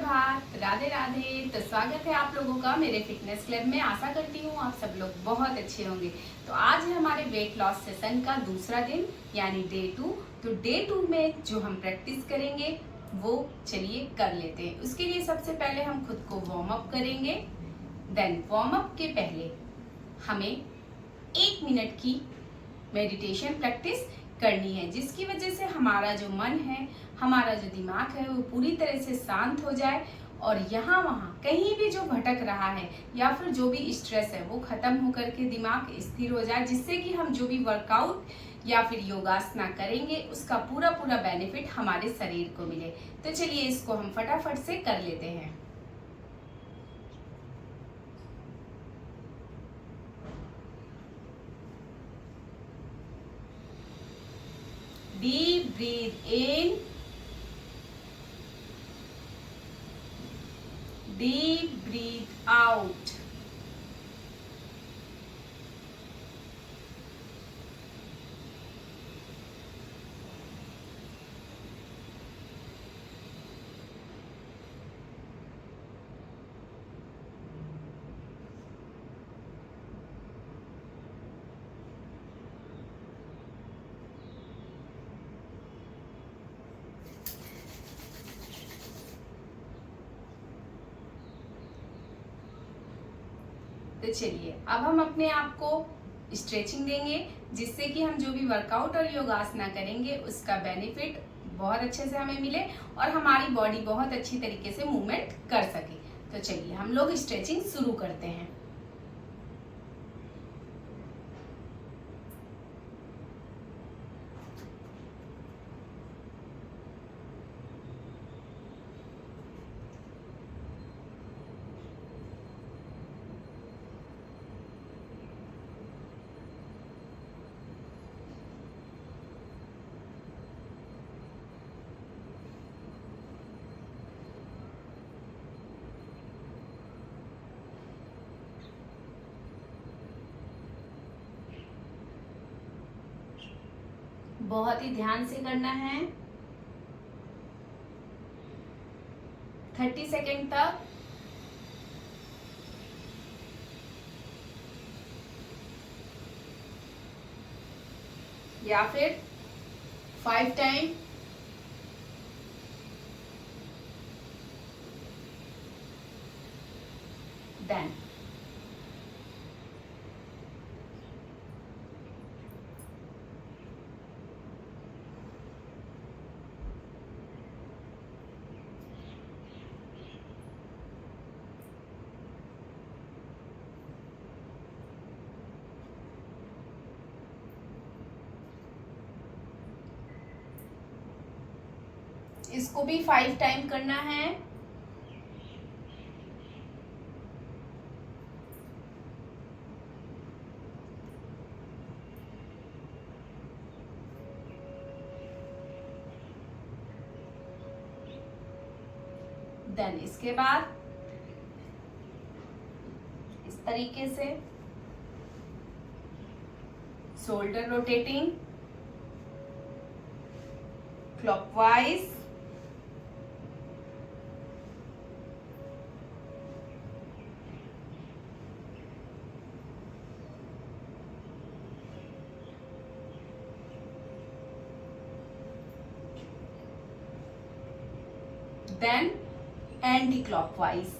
सुप्रभात, राधे राधे। तो स्वागत है आप लोगों का मेरे फिटनेस क्लब में। आशा करती हूँ आप सब लोग बहुत अच्छे होंगे। तो आज है हमारे वेट लॉस सेशन का दूसरा दिन यानी डे 2। तो डे 2 में जो हम प्रैक्टिस करेंगे वो चलिए कर लेते हैं। उसके लिए सबसे पहले हम खुद को वार्म अप करेंगे। देन वार्म अप के पहले हमें 1 मिनट की मेडिटेशन प्रैक्टिस करनी है, जिसकी वजह से हमारा जो मन है, हमारा जो दिमाग है वो पूरी तरह से शांत हो जाए और यहाँ वहाँ कहीं भी जो भटक रहा है या फिर जो भी स्ट्रेस है वो खत्म होकर के दिमाग स्थिर हो जाए, जिससे कि हम जो भी वर्कआउट या फिर योगासना करेंगे उसका पूरा पूरा बेनिफिट हमारे शरीर को मिले। तो चलिए इसको हम फटाफट से कर लेते हैं। Deep breathe in, deep breathe out. तो चलिए अब हम अपने आप को स्ट्रेचिंग देंगे, जिससे कि हम जो भी वर्कआउट और योगासना करेंगे उसका बेनिफिट बहुत अच्छे से हमें मिले और हमारी बॉडी बहुत अच्छी तरीके से मूवमेंट कर सके। तो चलिए हम लोग स्ट्रेचिंग शुरू करते हैं। बहुत ही ध्यान से करना है। 30 सेकेंड तक। या फिर 5 टाइम। देन इसको भी 5 टाइम करना है। देन इसके बाद इस तरीके से shoulder rotating clockwise. Then anti clockwise.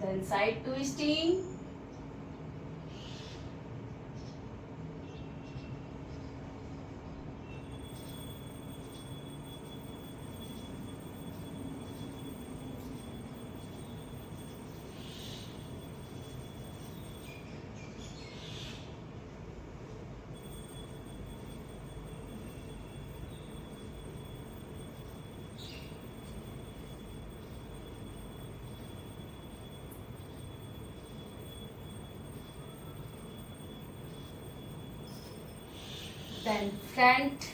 Then side twisting. then front,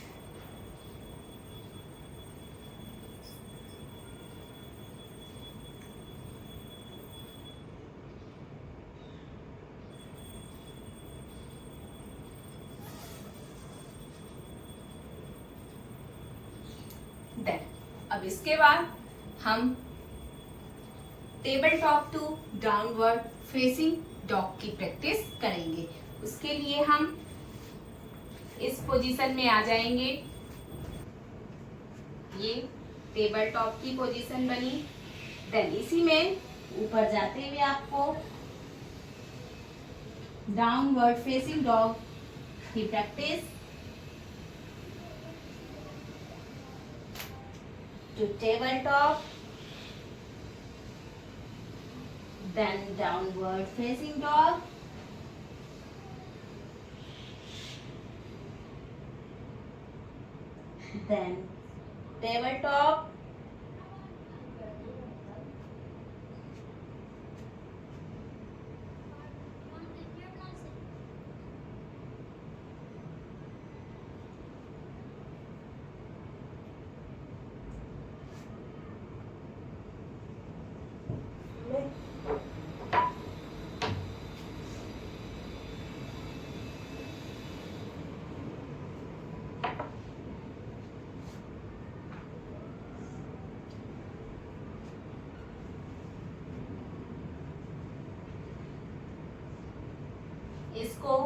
then अब इसके बाद हम table top to downward facing dog की प्रैक्टिस करेंगे। उसके लिए हम इस पोजीशन में आ जाएंगे। ये टेबल टॉप की पोजीशन बनी। देन इसी में ऊपर जाते हुए आपको डाउनवर्ड फेसिंग डॉग की practice to table top, then downward facing dog, then tabletop, इसको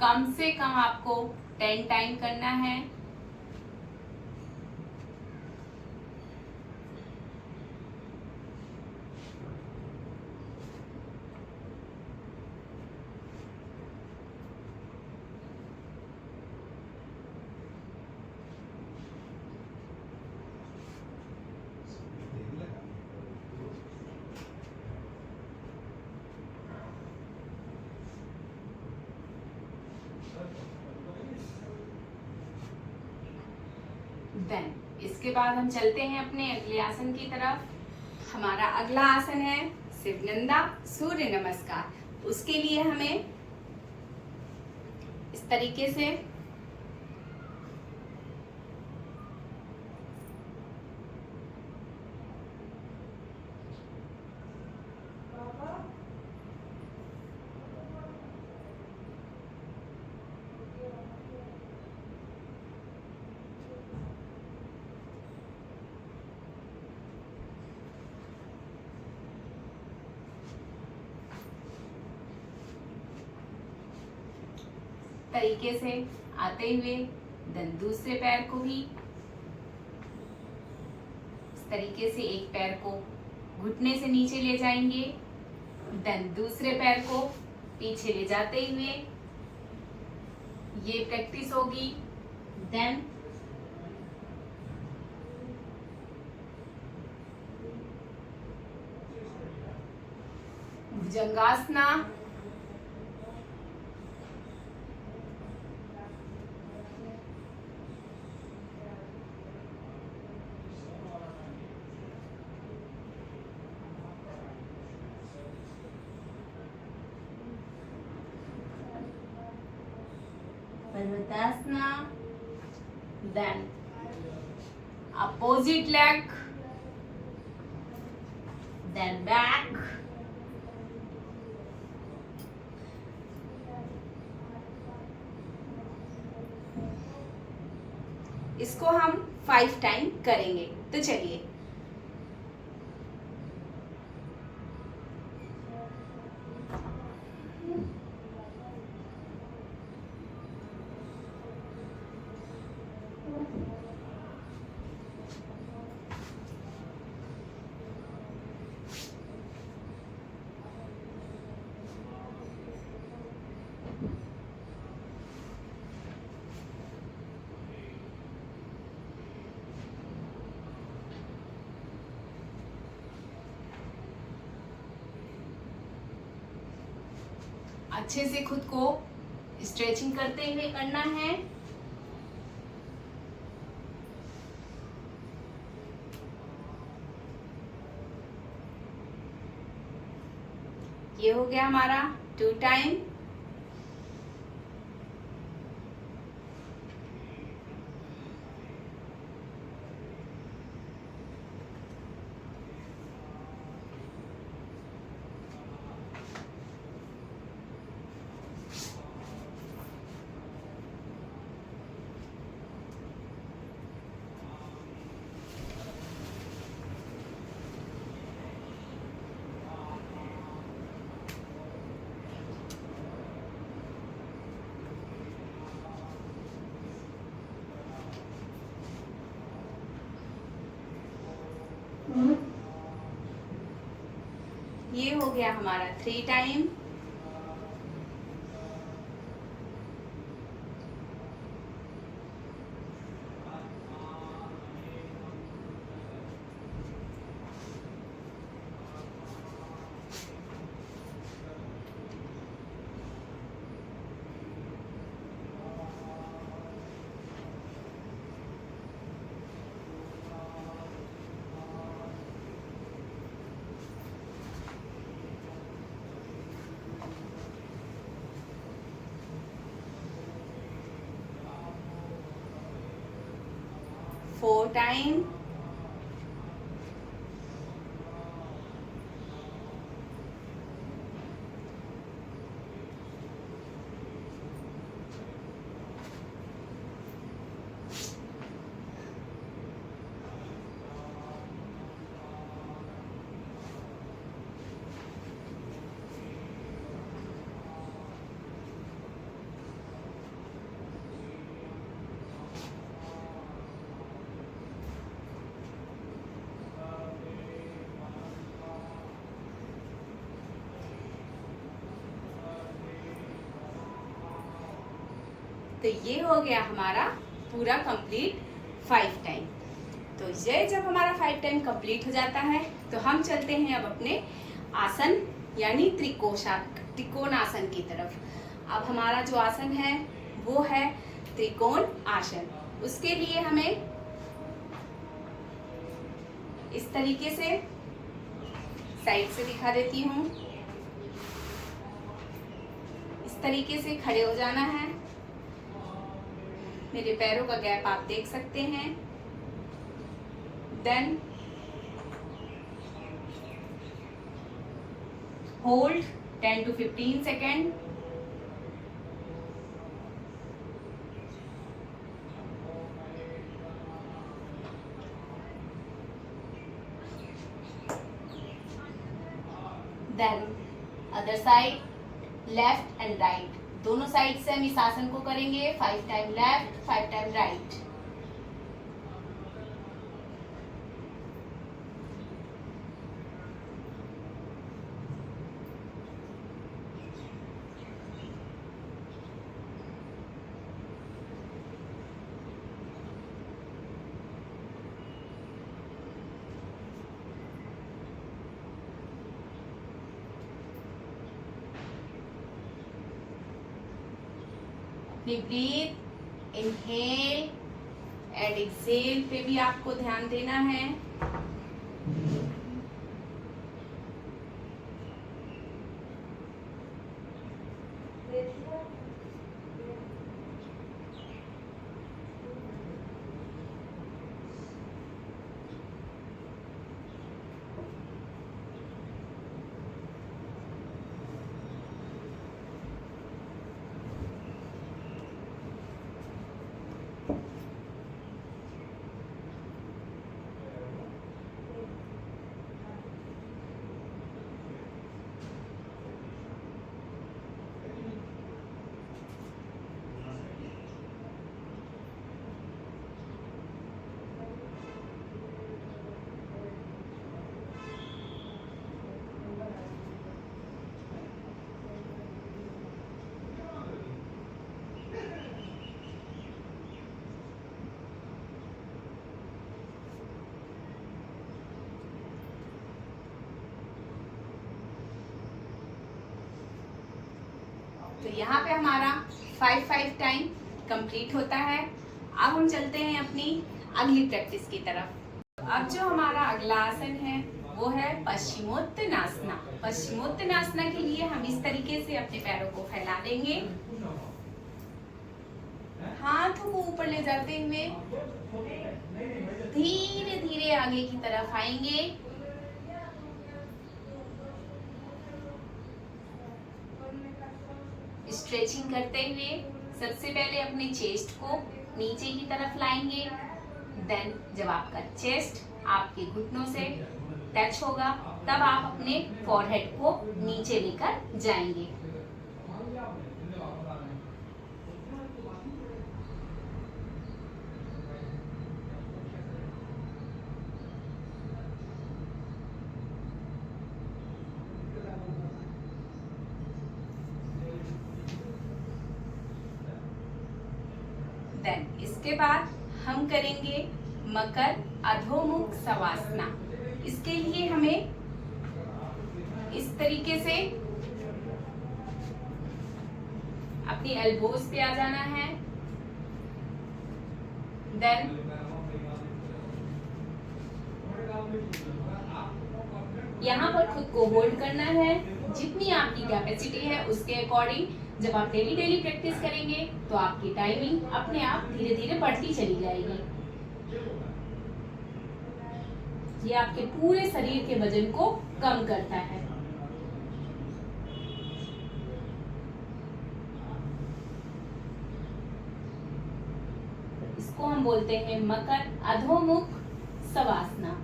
कम से कम आपको 10 टाइम करना है। देन इसके बाद हम चलते हैं अपने अगले आसन की तरफ। हमारा अगला आसन है शिवनंदा सूर्य नमस्कार। उसके लिए हमें इस तरीके से आते हुए देन दूसरे पैर को भी इस तरीके से एक पैर को घुटने से नीचे ले जाएंगे, देन दूसरे पैर को पीछे ले जाते हुए ये प्रैक्टिस होगी। Then Bhujangasana, Parvatasana, then opposite leg, then back, इसको हम 5 टाइम करेंगे। तो चलिए अच्छे से खुद को स्ट्रेचिंग करते हुए करना है। ये हो गया हमारा 2 टाइम। गया हमारा 3 टाइम। Four time. तो ये हो गया हमारा पूरा कंप्लीट 5 टाइम। तो ये जब हमारा 5 टाइम कंप्लीट हो जाता है तो हम चलते हैं अब अपने आसन यानी त्रिकोण आसन की तरफ। अब हमारा जो आसन है वो है त्रिकोण आसन। उसके लिए हमें इस तरीके से साइड से दिखा देती हूँ, इस तरीके से खड़े हो जाना है। मेरे पैरों का गैप आप देख सकते हैं। Then hold 10 to 15 second. Then other side, left and right, दोनों साइड से हम इस आसन को करेंगे। 5 टाइम लेफ्ट, 5 टाइम राइट। अपनी ब्रीथ, इनहेल एंड एक्सेल पे भी आपको ध्यान देना है। तो यहाँ पे हमारा 5 टाइम कंप्लीट होता है। अब हम चलते हैं अपनी अगली प्रैक्टिस की तरफ। अब जो हमारा अगला आसन है वो है पश्चिमोत्तानासना। पश्चिमोत्तानासना के लिए हम इस तरीके से अपने पैरों को फैला देंगे, हाथों को ऊपर ले जाते हुए धीरे धीरे आगे की तरफ आएंगे। स्ट्रेचिंग करते हुए सबसे पहले अपने चेस्ट को नीचे की तरफ लाएंगे। देन जब आपका चेस्ट आपके घुटनों से टच होगा तब आप अपने फॉरहेड को नीचे लेकर जाएंगे। इसके बाद हम करेंगे मकर अधोमुख शवासना। इसके लिए हमें इस तरीके से अपनी एल्बोज पे आ जाना है। देन यहाँ पर खुद को होल्ड करना है। जितनी आपकी कैपेसिटी है उसके अकॉर्डिंग जब आप डेली डेली प्रैक्टिस करेंगे तो आपकी टाइमिंग अपने आप धीरे धीरे बढ़ती चली जाएगी। ये आपके पूरे शरीर के वजन को कम करता है। इसको हम बोलते हैं मकर अधोमुख शवासना।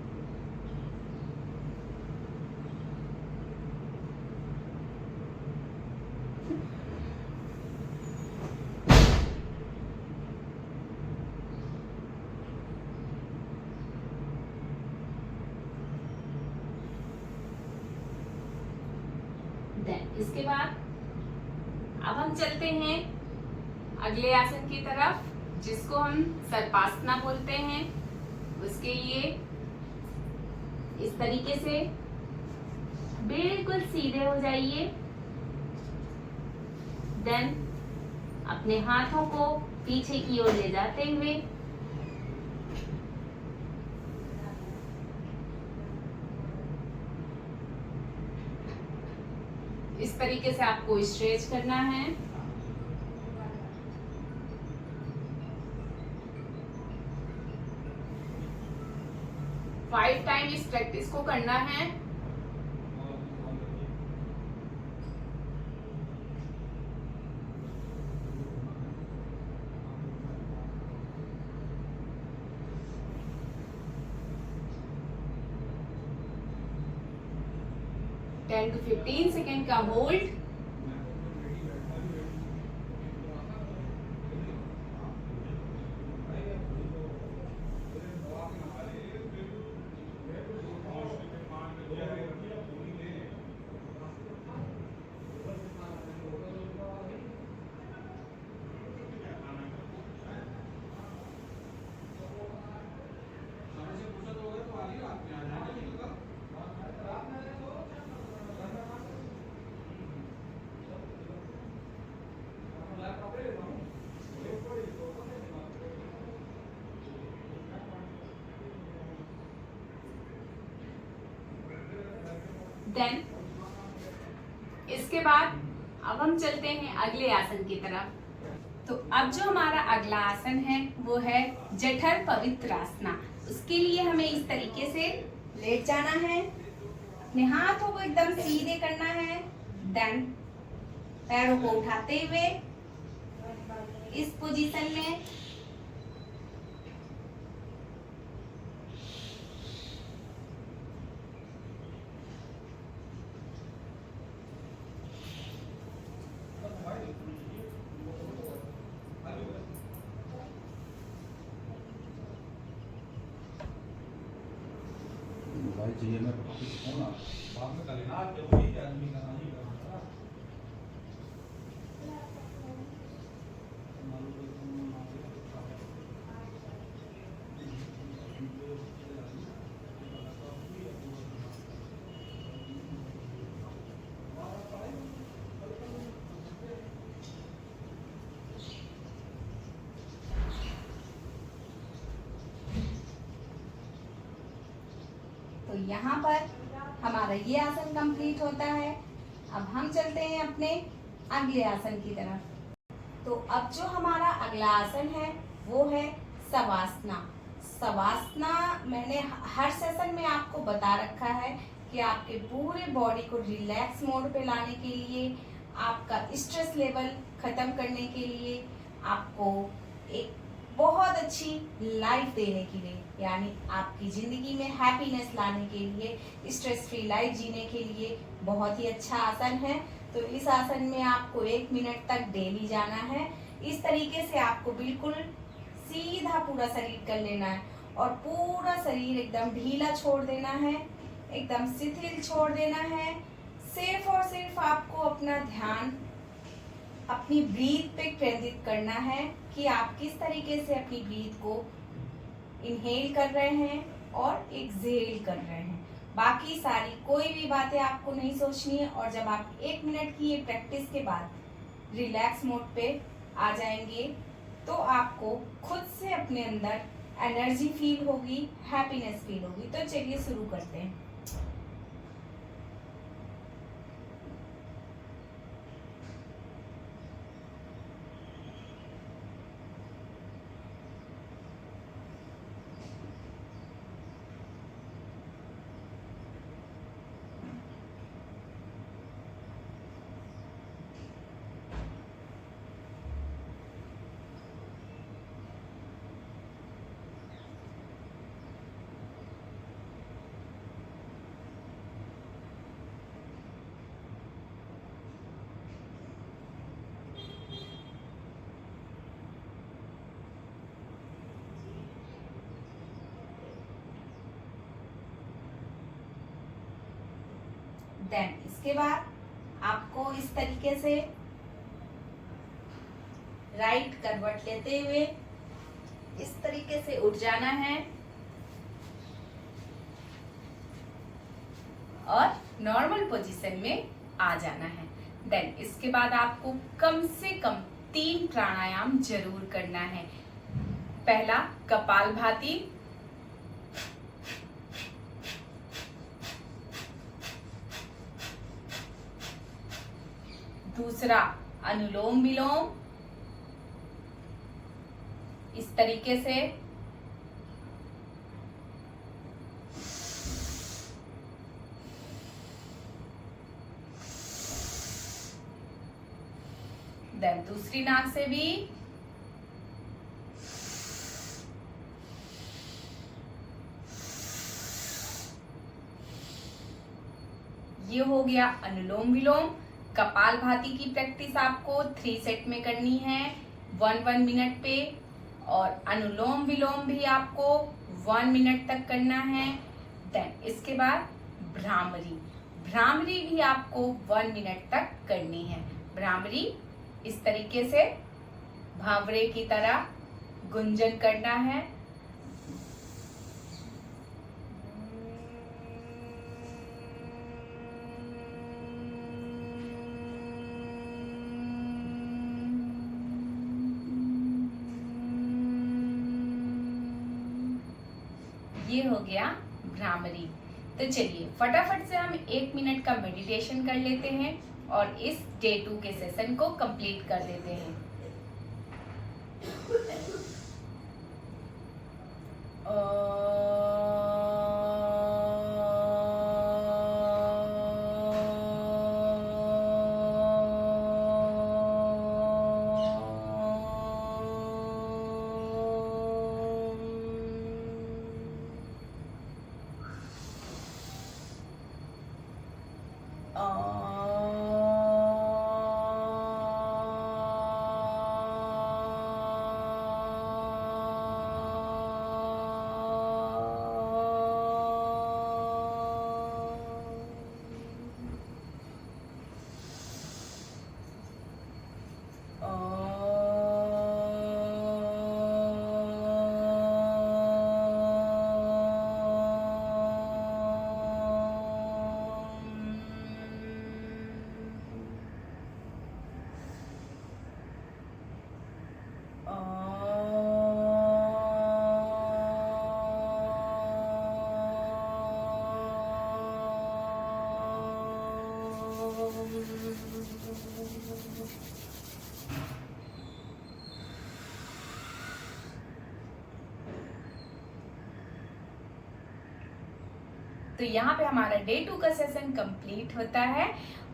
इसके बाद अब हम चलते हैं अगले आसन की तरफ, जिसको हम सर्पासना बोलते हैं। उसके लिए इस तरीके से बिल्कुल सीधे हो जाइए। देन अपने हाथों को पीछे की ओर ले जाते हुए इस तरीके से आपको स्ट्रेच करना है। फाइव टाइम इस प्रैक्टिस को करना है। टेन टू 15 सेकेंड का होल्ड। देन इसके बाद अब हम चलते हैं अगले आसन की तरफ। तो अब जो हमारा अगला आसन है वो है जठर पवित्रासना। उसके लिए हमें इस तरीके से लेट जाना है, अपने हाथों को एकदम सीधे करना है। देन पैरों को उठाते हुए इस पोजीशन में भाई चाहिए मैं बाद में कर लेना जब वही आदमी करना ही करना। तो यहाँ पर हमारा ये आसन कंप्लीट होता है। अब हम चलते हैं अपने अगले आसन की तरफ। तो अब जो हमारा अगला आसन है वो है शवासना। शवासना मैंने हर सेशन में आपको बता रखा है कि आपके पूरे बॉडी को रिलैक्स मोड पे लाने के लिए, आपका स्ट्रेस लेवल खत्म करने के लिए, आपको एक बहुत अच्छी लाइफ देने के लिए, यानी आपकी जिंदगी में हैप्पीनेस लाने के लिए, स्ट्रेस फ्री लाइफ जीने के लिए बहुत ही अच्छा आसन है। तो इस आसन में आपको 1 मिनट तक डेली जाना है। इस तरीके से आपको बिल्कुल सीधा पूरा शरीर कर लेना है और पूरा शरीर एकदम ढीला छोड़ देना है, एकदम शिथिल छोड़ देना है। सिर्फ और सिर्फ आपको अपना ध्यान अपनी ब्रीथ पे केंद्रित करना है कि आप किस तरीके से अपनी ब्रीथ को इनहेल कर रहे हैं और एक्सहेल कर रहे हैं। बाकी सारी कोई भी बातें आपको नहीं सोचनी है। और जब आप 1 मिनट की ये प्रैक्टिस के बाद रिलैक्स मोड पे आ जाएंगे तो आपको खुद से अपने अंदर एनर्जी फील होगी, हैप्पीनेस फील होगी। तो चलिए शुरू करते हैं। देन इसके बाद आपको इस तरीके से राइट करवट लेते हुए इस तरीके से उठ जाना है और नॉर्मल पोजीशन में आ जाना है। देन इसके बाद आपको कम से कम 3 प्राणायाम जरूर करना है। पहला कपालभाति, दूसरा अनुलोम विलोम इस तरीके से, देन दूसरी नाक से भी, ये हो गया अनुलोम विलोम। कपालभाति की प्रैक्टिस आपको 3 सेट में करनी है 1-1 मिनट पे, और अनुलोम विलोम भी आपको 1 मिनट तक करना है। देन इसके बाद भ्रामरी, भ्रामरी भी आपको 1 मिनट तक करनी है। भ्रामरी इस तरीके से भावरे की तरह गुंजन करना है। ये हो गया भ्रामरी। तो चलिए फटाफट से हम 1 मिनट का मेडिटेशन कर लेते हैं और इस डे 2 के सेशन को कंप्लीट कर देते हैं। तो यहाँ पे हमारा डे 2 का सेशन कंप्लीट होता है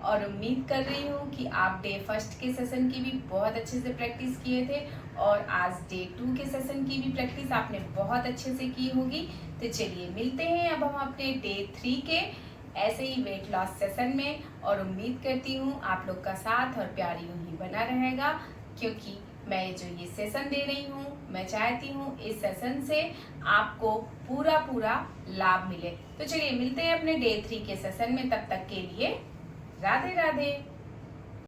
और उम्मीद कर रही हूँ कि आप डे 1 के सेशन की भी बहुत अच्छे से प्रैक्टिस किए थे और आज डे 2 के सेशन की भी प्रैक्टिस आपने बहुत अच्छे से की होगी। तो चलिए मिलते हैं अब हम अपने डे 3 के ऐसे ही वेट लॉस सेशन में, और उम्मीद करती हूँ आप लोग का साथ और प्यार यूं ही बना रहेगा, क्योंकि मैं जो ये सेशन दे रही हूँ मैं चाहती हूँ इस सेशन से आपको पूरा लाभ मिले। तो चलिए मिलते हैं अपने डे 3 के सेशन में, तब तक के लिए राधे राधे।